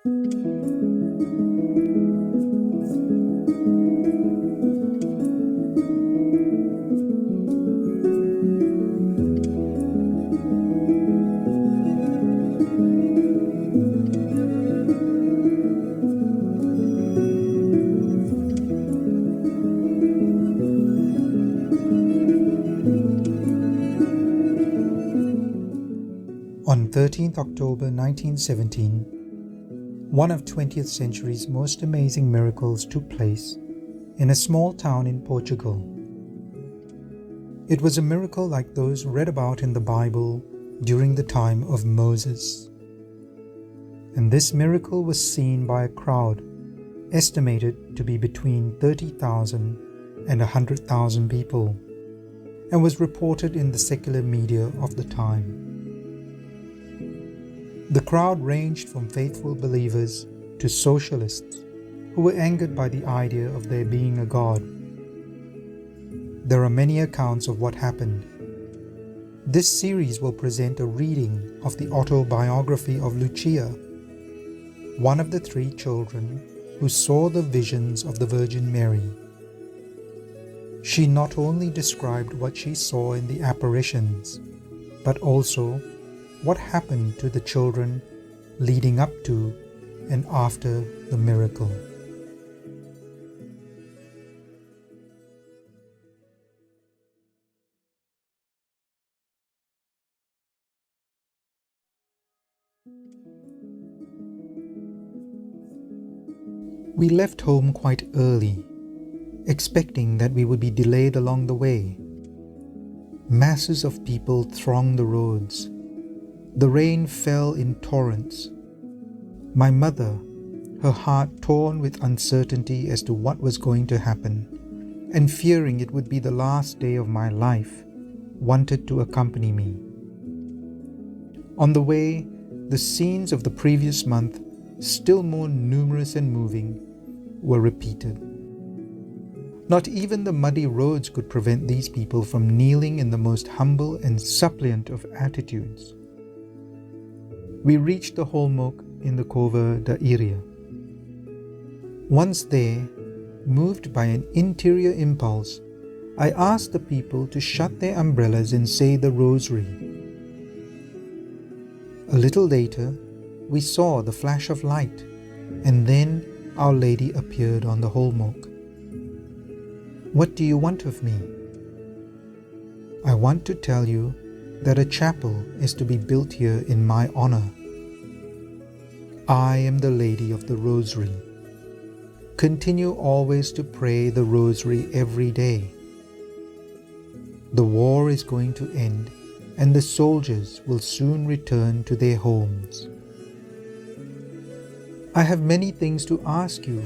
On 13th October 1917, one of 20th century's most amazing miracles took place in a small town in Portugal. It was a miracle like those read about in the Bible during the time of Moses. And this miracle was seen by a crowd estimated to be between 30,000 and 100,000 people, and was reported in the secular media of the time. The crowd ranged from faithful believers to socialists who were angered by the idea of there being a God. There are many accounts of what happened. This series will present a reading of the autobiography of Lucia, one of the 3 children who saw the visions of the Virgin Mary. She not only described what she saw in the apparitions, but also what happened to the children leading up to and after the miracle. We left home quite early, expecting that we would be delayed along the way. Masses of people thronged the roads. The rain fell in torrents. My mother, her heart torn with uncertainty as to what was going to happen, and fearing it would be the last day of my life, wanted to accompany me. On the way, the scenes of the previous month, still more numerous and moving, were repeated. Not even the muddy roads could prevent these people from kneeling in the most humble and suppliant of attitudes. We reached the Holmok in the Cova da Iria. Once there, moved by an interior impulse, I asked the people to shut their umbrellas and say the rosary. A little later, we saw the flash of light, and then Our Lady appeared on the Holmok. "What do you want of me?" "I want to tell you that a chapel is to be built here in my honor. I am the Lady of the Rosary. Continue always to pray the Rosary every day. The war is going to end, and the soldiers will soon return to their homes. I have many things to ask you,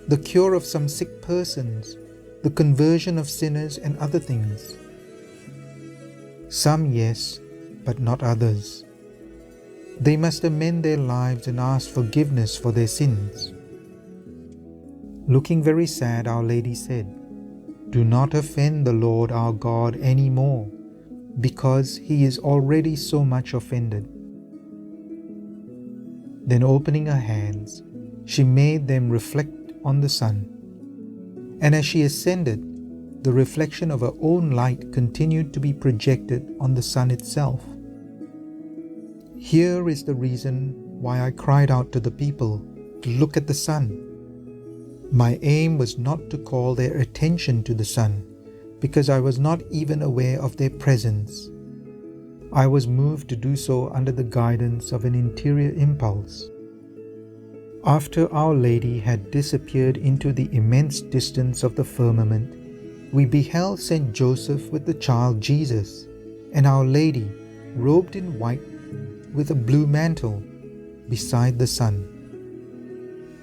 the cure of some sick persons, the conversion of sinners, and other things. Some yes, but not others. They must amend their lives and ask forgiveness for their sins." Looking very sad, Our Lady said, "Do not offend the Lord our God any more, because He is already so much offended." Then opening her hands, she made them reflect on the sun. And as she ascended, the reflection of her own light continued to be projected on the sun itself. Here is the reason why I cried out to the people to look at the sun. My aim was not to call their attention to the sun, because I was not even aware of their presence. I was moved to do so under the guidance of an interior impulse. After Our Lady had disappeared into the immense distance of the firmament, we beheld Saint Joseph with the child Jesus, and Our Lady, robed in white with a blue mantle, beside the sun.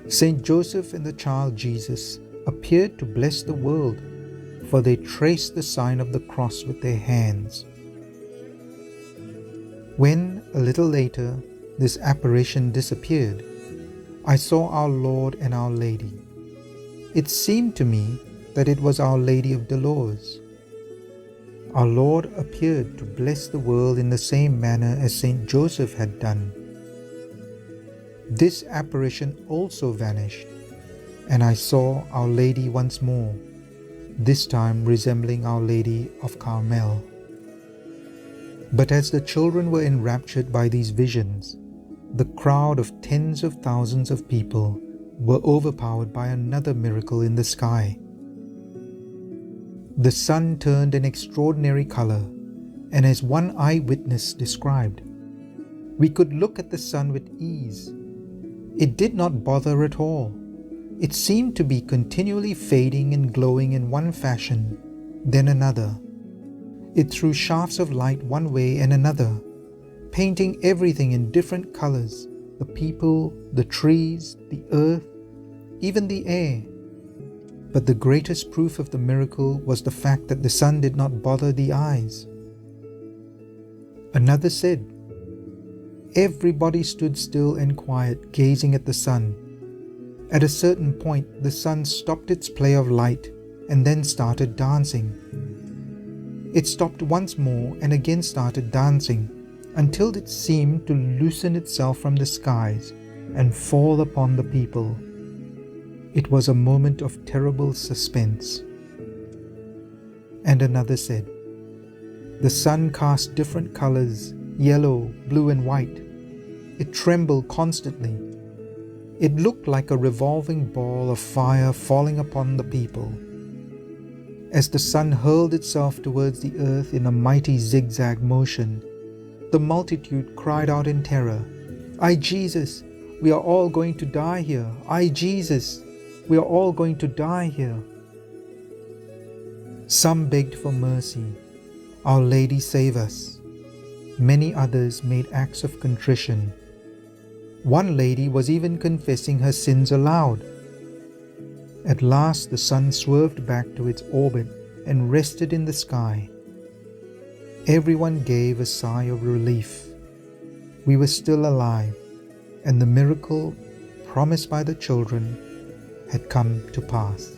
Saint Joseph and the child Jesus appeared to bless the world, for they traced the sign of the cross with their hands. When, a little later, this apparition disappeared, I saw our Lord and Our Lady. It seemed to me that it was Our Lady of Dolores. Our Lord appeared to bless the world in the same manner as Saint Joseph had done. This apparition also vanished, and I saw Our Lady once more, this time resembling Our Lady of Carmel. But as the children were enraptured by these visions, the crowd of tens of thousands of people were overpowered by another miracle in the sky. The sun turned an extraordinary color, and as one eyewitness described, we could look at the sun with ease. It did not bother at all. It seemed to be continually fading and glowing in one fashion, then another. It threw shafts of light one way and another, painting everything in different colors, the people, the trees, the earth, even the air. But the greatest proof of the miracle was the fact that the sun did not bother the eyes. Another said, "Everybody stood still and quiet, gazing at the sun. At a certain point, the sun stopped its play of light and then started dancing. It stopped once more and again started dancing, until it seemed to loosen itself from the skies and fall upon the people. It was a moment of terrible suspense." And another said, "The sun cast different colors, yellow, blue and white. It trembled constantly. It looked like a revolving ball of fire falling upon the people. As the sun hurled itself towards the earth in a mighty zigzag motion, the multitude cried out in terror, 'Ay, Jesus, we are all going to die here. Ay, Jesus, we are all going to die here.' Some begged for mercy. 'Our Lady, save us.' Many others made acts of contrition. One lady was even confessing her sins aloud. At last the sun swerved back to its orbit and rested in the sky. Everyone gave a sigh of relief. We were still alive, and the miracle promised by the children had come to pass."